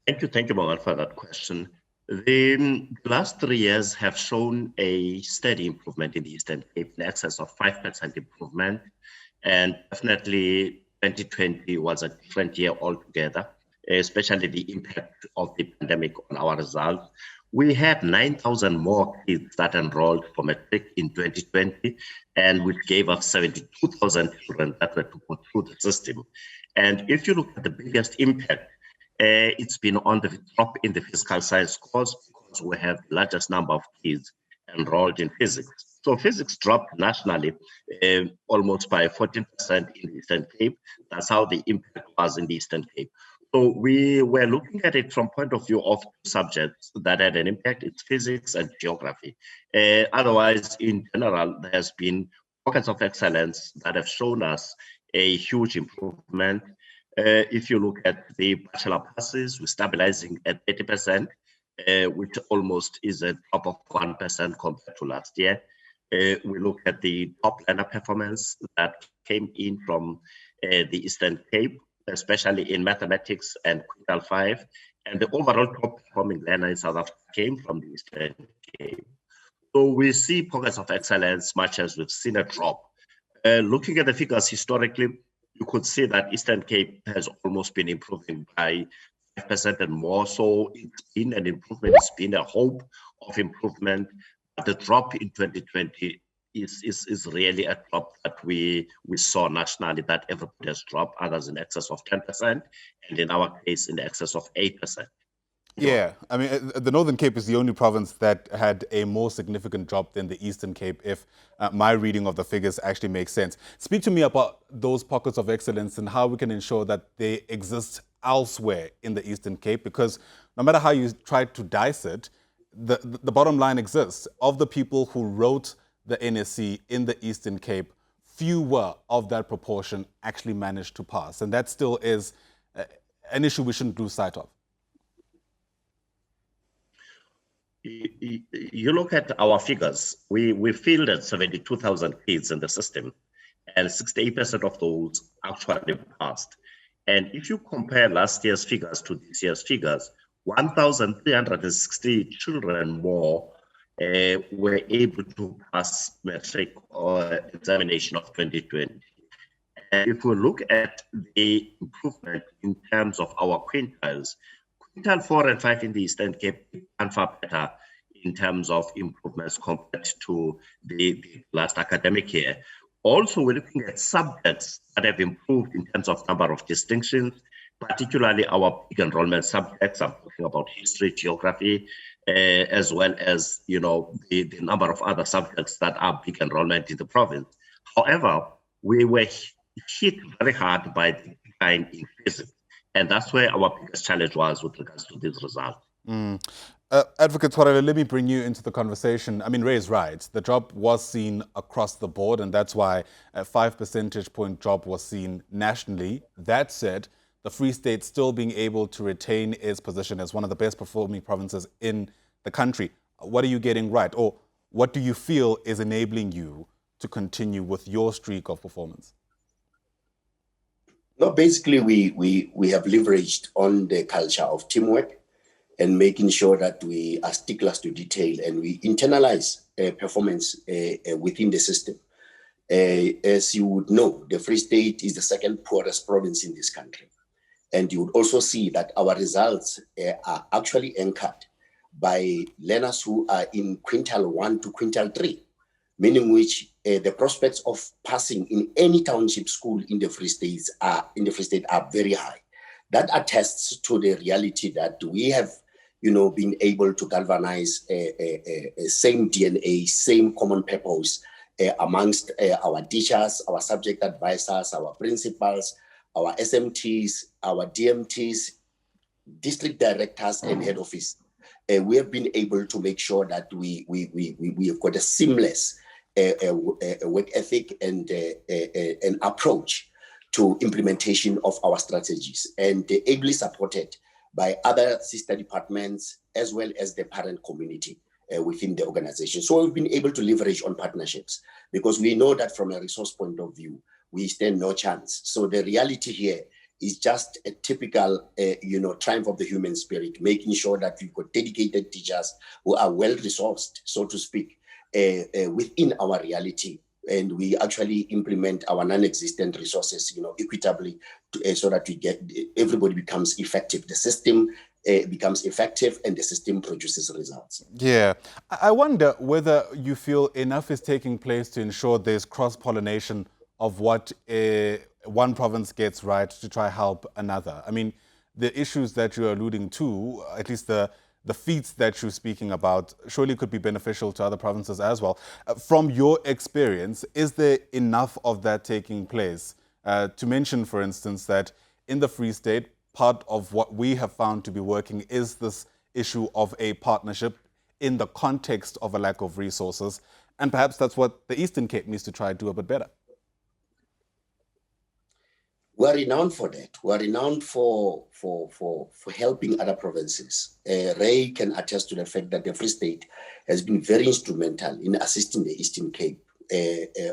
Thank you, Mohan, for that question. The last 3 years have shown a steady improvement in the Eastern Cape, in excess of 5% improvement. And definitely 2020 was a different year altogether, especially the impact of the pandemic on our results. We had 9,000 more kids that enrolled for matric in 2020, and which gave us 72,000 children that were to go through the system. And if you look at the biggest impact, it's been on the drop in the physical science scores because we have the largest number of kids enrolled in physics. So physics dropped nationally almost by 14% in the Eastern Cape. That's how the impact was in the Eastern Cape. So we were looking at it from point of view of subjects that had an impact. It's physics and geography. Otherwise, in general, there has been pockets of excellence that have shown us a huge improvement. If you look at the bachelor passes, we're stabilizing at 80%, which almost is a drop of 1% compared to last year. We look at the top learner performance that came in from the Eastern Cape, especially in mathematics and quintile 5, and the overall top performing learner in South Africa came from the Eastern Cape. So we see pockets of excellence, much as we've seen a drop. Looking at the figures historically, you could see that Eastern Cape has almost been improving by 5% and more. So it's been an improvement, it's been a hope of improvement. But the drop in 2020 is really a drop that we saw nationally, that everybody has dropped, others in excess of 10%, and in our case, in excess of 8%. Yeah, I mean, the Northern Cape is the only province that had a more significant drop than the Eastern Cape, if my reading of the figures actually makes sense. Speak to me about those pockets of excellence and how we can ensure that they exist elsewhere in the Eastern Cape, because no matter how you try to dice it, the bottom line exists. Of the people who wrote the NSC in the Eastern Cape, fewer of that proportion actually managed to pass. And that still is an issue we shouldn't lose sight of. You look at our figures, we fielded 72,000 kids in the system, and 68% of those actually passed. And if you compare last year's figures to this year's figures, 1,360 children more were able to pass matric or examination of 2020. And if we look at the improvement in terms of our quintiles, quintile 4 and 5 in the Eastern Cape and far better in terms of improvements compared to the last academic year. Also, we're looking at subjects that have improved in terms of number of distinctions, particularly our big enrollment subjects. I'm talking about history, geography, as well as, you know, the number of other subjects that are big enrollment in the province. However, we were hit very hard by the decline in physics. And that's where our biggest challenge was with regards to this result. Advocate Tsoarelo, let me bring you into the conversation. I mean, Ray is right. The drop was seen across the board, and that's why a 5 percentage point drop was seen nationally. That said, the Free State still being able to retain its position as one of the best performing provinces in the country. What are you getting right? Or what do you feel is enabling you to continue with your streak of performance? No, basically, we have leveraged on the culture of teamwork and making sure that we are sticklers to detail and we internalize performance within the system. As you would know, the Free State is the second poorest province in this country. And you would also see that our results are actually anchored by learners who are in quintile 1 to quintile 3, meaning which the prospects of passing in any township school in the Free State are very high. That attests to the reality that we have, you know, been able to galvanize a same DNA, same common purpose amongst our teachers, our subject advisors, our principals, our SMTs, our DMTs, district directors, and head office. We have been able to make sure that we have got a seamless work ethic and an approach to implementation of our strategies, and ably supported by other sister departments as well as the parent community within the organization. So we've been able to leverage on partnerships because we know that from a resource point of view, we stand no chance. So the reality here is just a typical, triumph of the human spirit, making sure that we've got dedicated teachers who are well-resourced, so to speak, within our reality. And we actually implement our non-existent resources, equitably, so that everybody becomes effective. The system becomes effective, and the system produces results. Yeah. I wonder whether you feel enough is taking place to ensure there's cross-pollination of what one province gets right to try help another. I mean, the issues that you're alluding to, at least the feats that you're speaking about, surely could be beneficial to other provinces as well. From your experience, is there enough of that taking place? To mention, for instance, that in the Free State, part of what we have found to be working is this issue of a partnership in the context of a lack of resources. And perhaps that's what the Eastern Cape needs to try to do a bit better. We're renowned for that. We're renowned for helping other provinces. Ray can attest to the fact that the Free State has been very instrumental in assisting the Eastern Cape.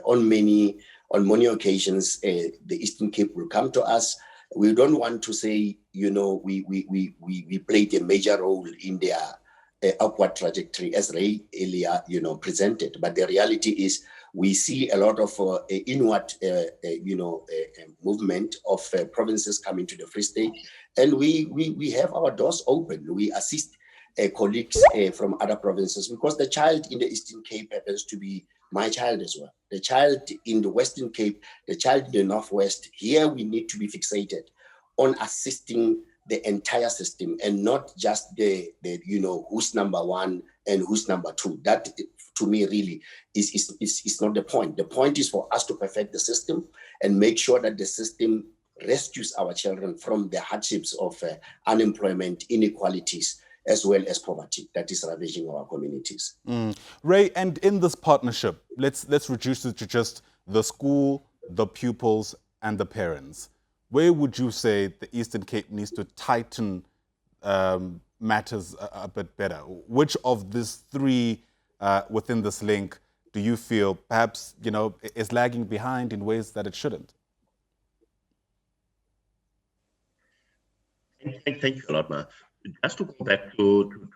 On many occasions, the Eastern Cape will come to us. We don't want to say, we played a major role in their upward trajectory, as Ray earlier, presented. But the reality is, we see a lot of inward, movement of provinces coming to the Free State, and we have our doors open. We assist colleagues from other provinces, because the child in the Eastern Cape happens to be my child as well. The child in the Western Cape, the child in the Northwest. Here we need to be fixated on assisting the entire system, and not just the who's number one and who's number two. That, to me, really is not the point. The point is for us to perfect the system and make sure that the system rescues our children from the hardships of unemployment, inequalities, as well as poverty that is ravaging our communities. Ray, and in this partnership, let's reduce it to just the school, the pupils, and the parents. Where would you say the Eastern Cape needs to tighten matters a bit better? Which of these three within this link do you feel perhaps is lagging behind in ways that it shouldn't? Thank you a lot, Ma. Just to go back to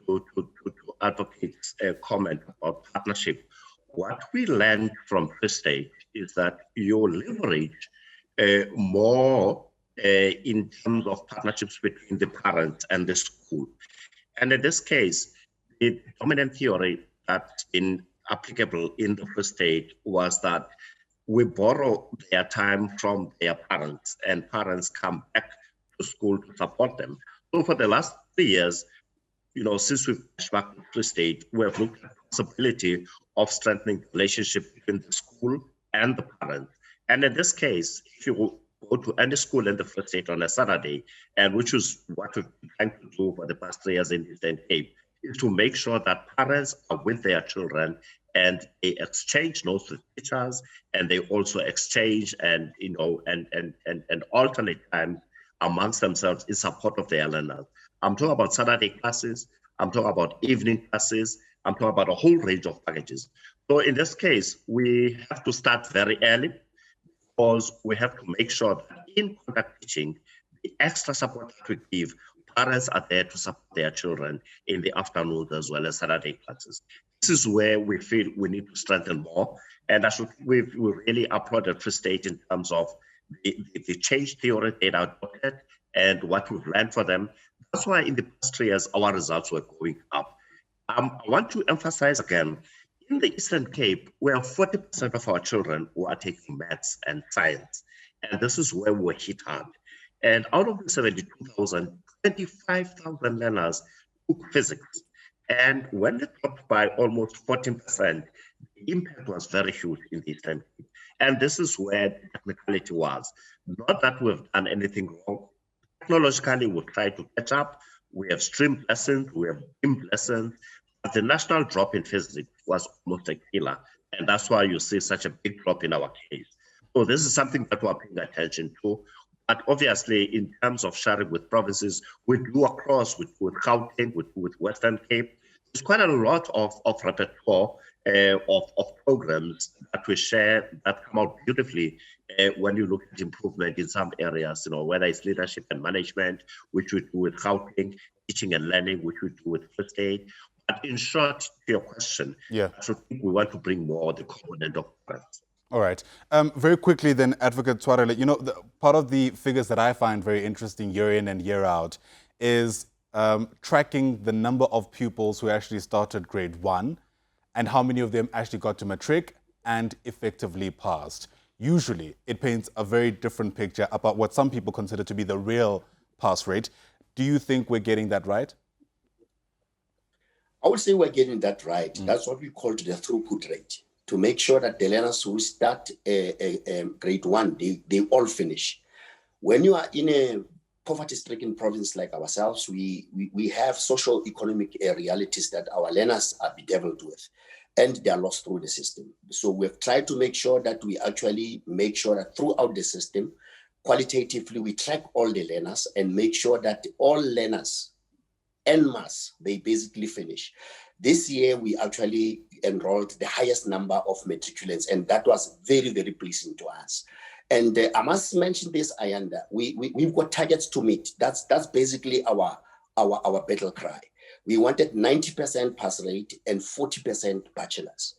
Advocate's comment about partnership, what we learned from Free State is that you leverage more in terms of partnerships between the parents and the school. And in this case, the dominant theory that's been applicable in the Free State was that we borrow their time from their parents, and parents come back to school to support them. So for the last 3 years, since we've back to Free State, we have looked at the possibility of strengthening the relationship between the school and the parents. And in this case, if you go to any school in the Free State on a Saturday, and which is what we've been trying to do for the past 3 years in the Eastern Cape, is to make sure that parents are with their children and they exchange notes with teachers, and they also exchange and alternate time amongst themselves in support of their learners. I'm talking about Saturday classes, I'm talking about evening classes, I'm talking about a whole range of packages. So in this case, we have to start very early, because we have to make sure that in contact teaching, the extra support that we give, parents are there to support their children in the afternoons as well as Saturday classes. This is where we feel we need to strengthen more. And we really applauded Free State in terms of the change theory they adopted and what we've learned for them. That's why in the past 3 years, our results were going up. I want to emphasize again, in the Eastern Cape, we have 40% of our children who are taking maths and science. And this is where we're hit hard. And out of the 72,000, 25,000 learners took physics. And when they dropped by almost 14%, the impact was very huge in the Eastern Cape. And this is where the technicality was. Not that we've done anything wrong. Technologically, we've tried to catch up. We have streamed lessons, we have beamed lessons. But the national drop in physics was almost a killer. And that's why you see such a big drop in our case. So this is something that we're paying attention to. But obviously, in terms of sharing with provinces, we do across with Gauteng, with Western Cape. There's quite a lot of repertoire of programs that we share that come out beautifully when you look at improvement in some areas, whether it's leadership and management, which we do with housing, teaching and learning, which we do with first aid. But in short, to your question, Yeah. I think we want to bring more the component of programs. All right. Very quickly then, Advocate Tsoarelo, part of the figures that I find very interesting year in and year out is tracking the number of pupils who actually started grade 1 and how many of them actually got to matric and effectively passed. Usually, it paints a very different picture about what some people consider to be the real pass rate. Do you think we're getting that right? I would say we're getting that right. That's what we call the throughput rate, to make sure that the learners who start grade 1, they all finish. When you are in a poverty-stricken province like ourselves, we have social economic realities that our learners are bedeviled with, and they are lost through the system. So we've tried to make sure that we actually make sure that throughout the system, qualitatively, we track all the learners and make sure that all learners en masse, they basically finish. This year, we actually enrolled the highest number of matriculants, and that was very, very pleasing to us. And I must mention this, Ayanda, we've got targets to meet. That's basically our battle cry. We wanted 90% pass rate and 40% bachelors.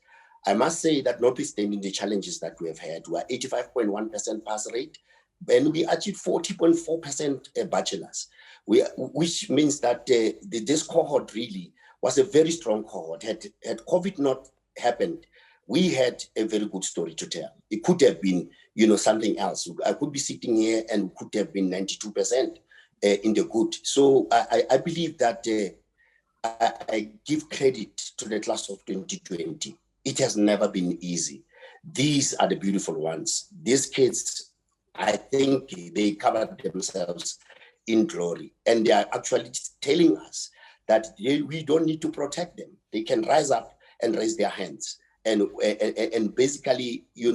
I must say that notwithstanding the challenges that we have had, we are 85.1% pass rate, and we achieved 40.4% bachelors, which means that this cohort really was a very strong cohort. Had COVID not happened, we had a very good story to tell. It could have been, something else. I could be sitting here and could have been 92% in the good. So I believe that I give credit to the class of 2020. It has never been easy. These are the beautiful ones. These kids, I think they covered themselves in glory. And they are actually telling us that we don't need to protect them. They can rise up and raise their hands. And basically, we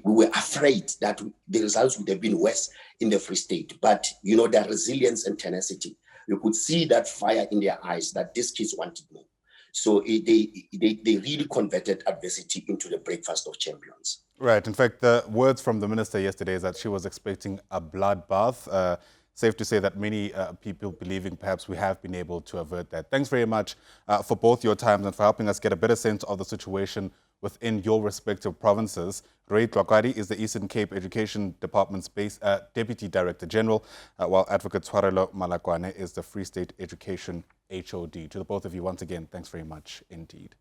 were afraid that the results would have been worse in the Free State. But, their resilience and tenacity, you could see that fire in their eyes that these kids wanted more. So they really converted adversity into the breakfast of champions. Right. In fact, the words from the minister yesterday is that she was expecting a bloodbath. Safe to say that many people believing perhaps we have been able to avert that. Thanks very much for both your times and for helping us get a better sense of the situation within your respective provinces. Ray Tywakadi is the Eastern Cape Education Department's Deputy Director General, while Advocate Tsoarelo Malakoane is the Free State Education HOD. To the both of you, once again, thanks very much indeed.